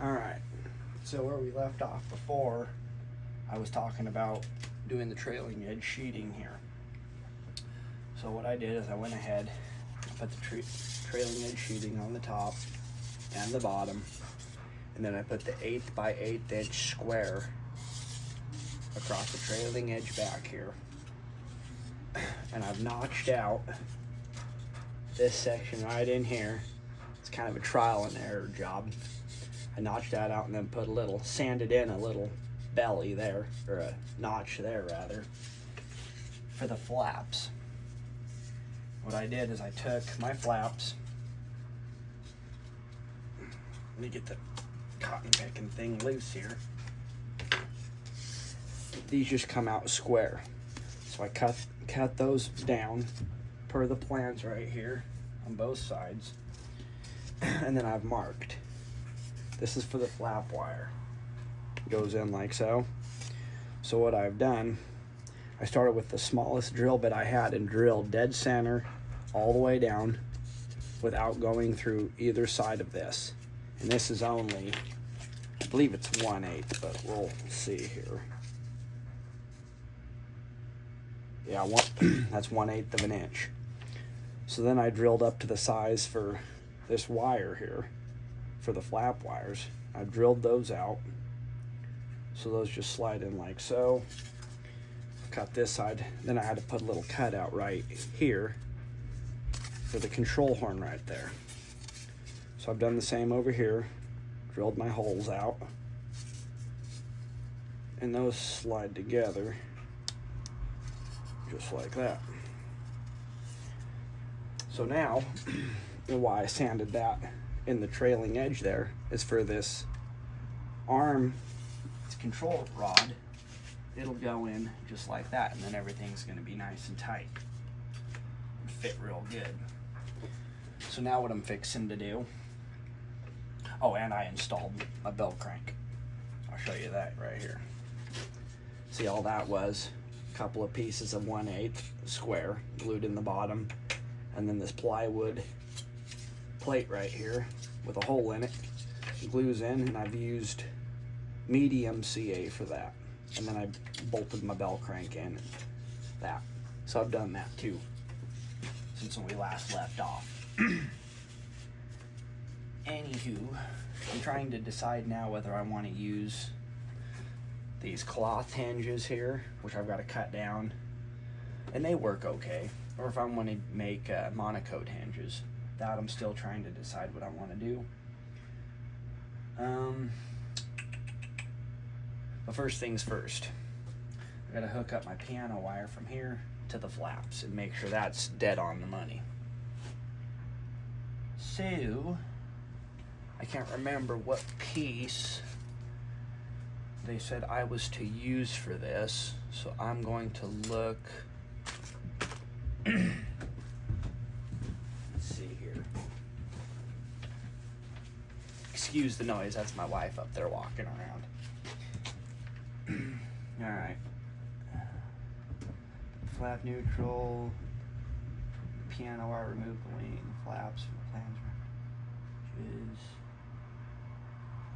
Alright, so where we left off before, I was talking about doing the trailing edge sheeting here. So what I did is I went ahead, put the trailing edge sheeting on the top and the bottom, and then I put the 1/8 by 1/8 inch square across the trailing edge back here. And I've notched out this section right in here. It's kind of a trial and error job. I notched that out and then sanded in a little belly there, or a notch there rather, for the flaps. What I did is I took my flaps, let me get the cotton picking thing loose here. These just come out square. So I cut those down per the plans right here on both sides. And then I've marked. This is for the flap wire. It goes in like so. So what I've done, I started with the smallest drill bit I had and drilled dead center all the way down without going through either side of this. And this is only, I believe it's 1/8, but we'll see here. Yeah, that's 1/8 of an inch. So then I drilled up to the size for this wire here, for the flap wires. I drilled those out, so those just slide in like so. Cut this side, then I had to put a little cutout right here for the control horn right there. So I've done the same over here, drilled my holes out, and those slide together just like that. So now, why I sanded that in the trailing edge there is for this arm, this control rod, it'll go in just like that, and then everything's going to be nice and tight and fit real good. So now what I'm fixing to do, oh, and I installed my bell crank. I'll show you that right here. See, all that was a couple of pieces of 1/8 square glued in the bottom, and then this plywood plate right here with a hole in it glues in, and I've used medium CA for that, and then I bolted my bell crank in and that. So I've done that too since when we last left off. Anywho, I'm trying to decide now whether I want to use these cloth hinges here, which I've got to cut down, and they work okay, or if I want to make monocoque hinges. That I'm still trying to decide what I want to do. But first things first, I gotta hook up my piano wire from here to the flaps and make sure that's dead on the money. So I can't remember what piece they said I was to use for this, so I'm going to look. Let's see here. Excuse the noise, that's my wife up there walking around. Alright. Flap neutral. Piano wire, remove the wing flaps from the plans.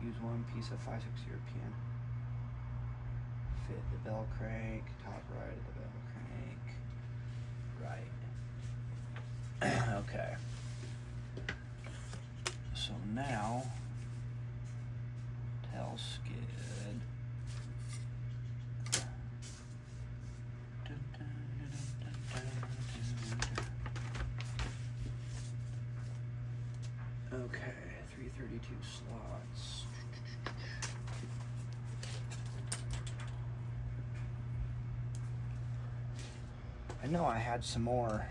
Use one piece of 5/6 European. Fit the bell crank, top right of the bell crank. Right. Okay. So now, tail skid. Okay, 332 slots. I know I had some more.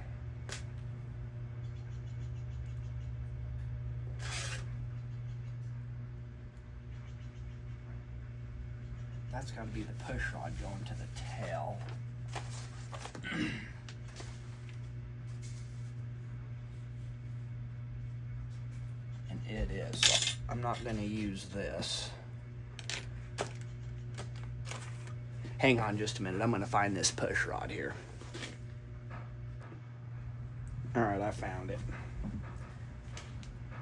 That's got to be the push rod going to the tail. And it is. So I'm not going to use this. Hang on just a minute. I'm going to find this push rod here. All right, I found it.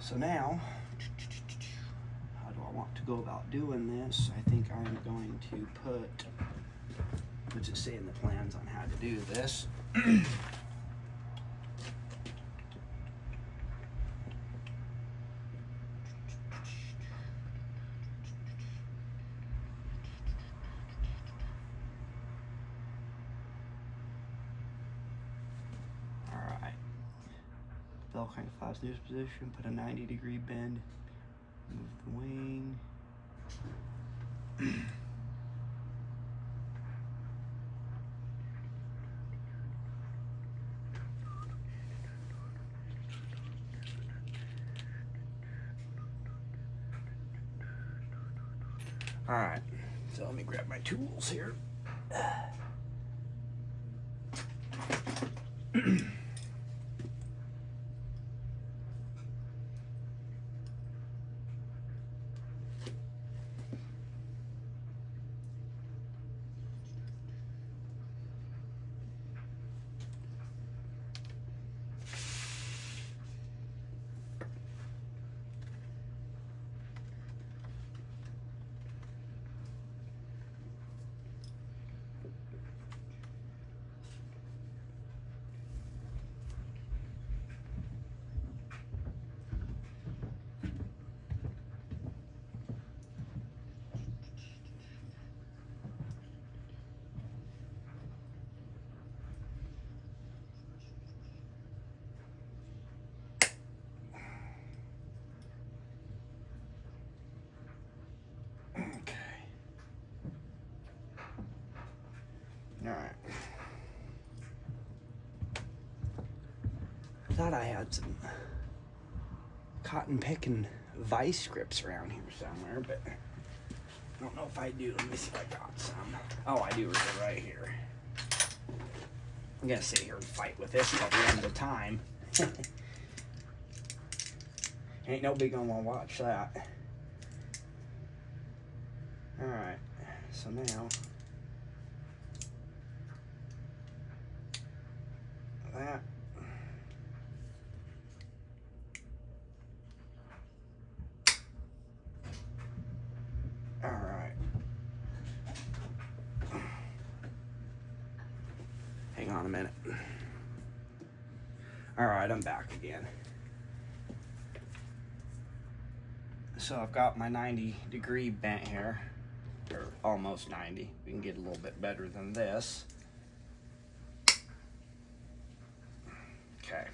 So now, I want to go about doing this, I think I'm going to put, what's it say in the plans on how to do this? Bell crank flaps news position, put a 90-degree bend, move the wing. All right, so let me grab my tools here. All right. Thought I had some cotton picking vice grips around here somewhere, but I don't know if I do. Let me see if I got some. Oh, I do right here. I'm gonna sit here and fight with this till the end of the time. Ain't nobody gonna wanna watch that. All right, so now that. All right. Hang on a minute. All right, I'm back again. So I've got my 90-degree bent here, or almost 90. We can get a little bit better than this. Okay.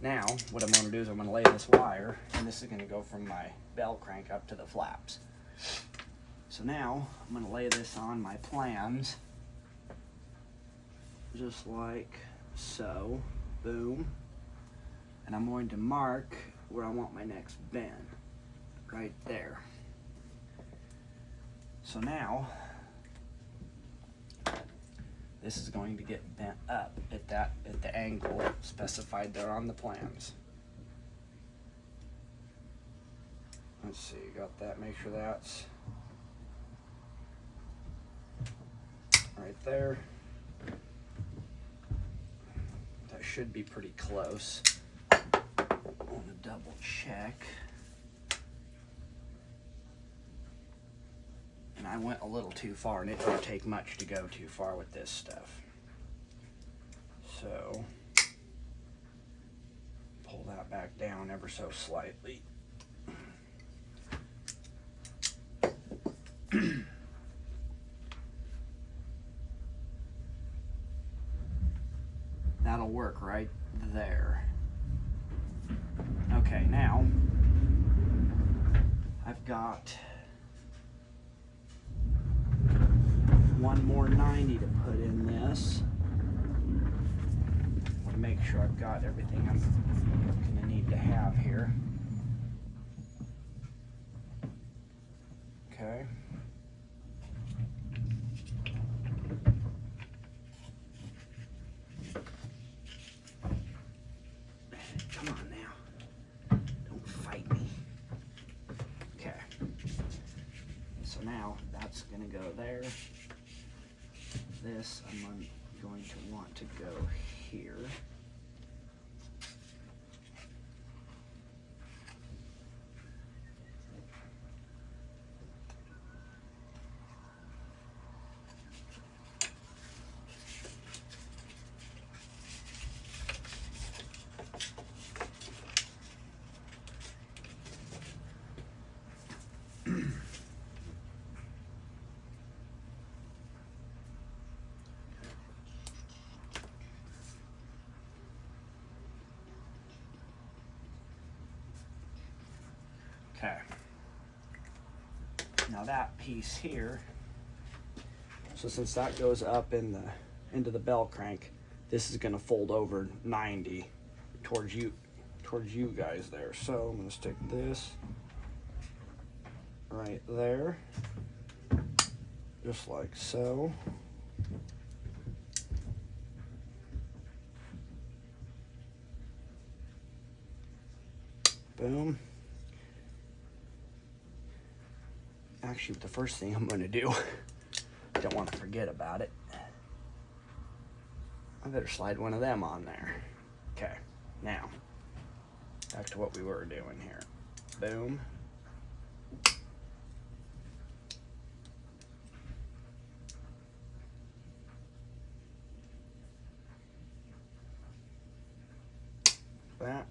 Now, what I'm going to do is I'm going to lay this wire, and this is going to go from my bell crank up to the flaps. So now, I'm going to lay this on my plans, just like so. Boom. And I'm going to mark where I want my next bend, right there. So now, this is going to get bent up at the angle specified there on the plans. Let's see, got that, make sure that's right there. That should be pretty close. I want to double check. And I went a little too far, and it don't take much to go too far with this stuff. So, pull that back down ever so slightly. That'll work right there. Okay, now I've got one more 90 to put in this. I want to make sure I've got everything I'm going to need to have here. Okay. Come on now. Don't fight me. Okay. So now that's going to go there. This I'm going to want to go here. Okay. Now that piece here, so since that goes up into the bell crank, this is going to fold over 90 towards you guys there. So I'm going to stick this right there, just like so. Boom. Actually, the first thing I'm going to do, don't want to forget about it, I better slide one of them on there. Okay, now, back to what we were doing here. Boom. That.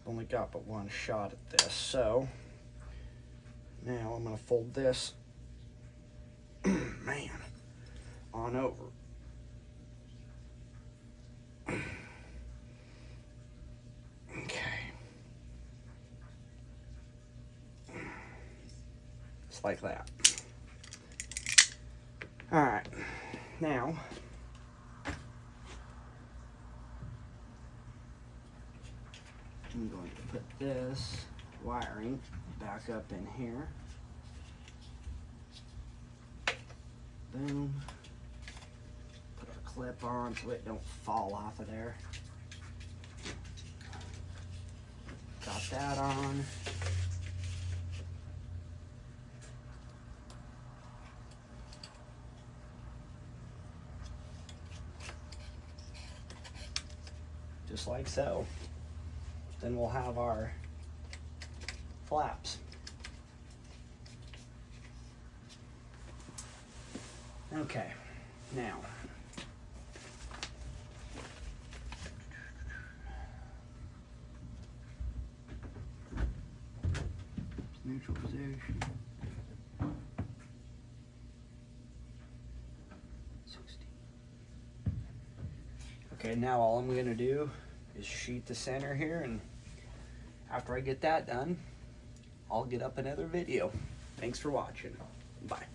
Only got but one shot at this, so now I'm going to fold this, man, on over. Okay. Just like that. All right, now I'm going to put this wiring back up in here. Boom. Put our clip on so it don't fall off of there. Got that on. Just like so. Then we'll have our flaps. Okay, now neutral position. 60. Okay, now all I'm going to do is sheet the center here, and after I get that done, I'll get up another video. Thanks for watching. Bye.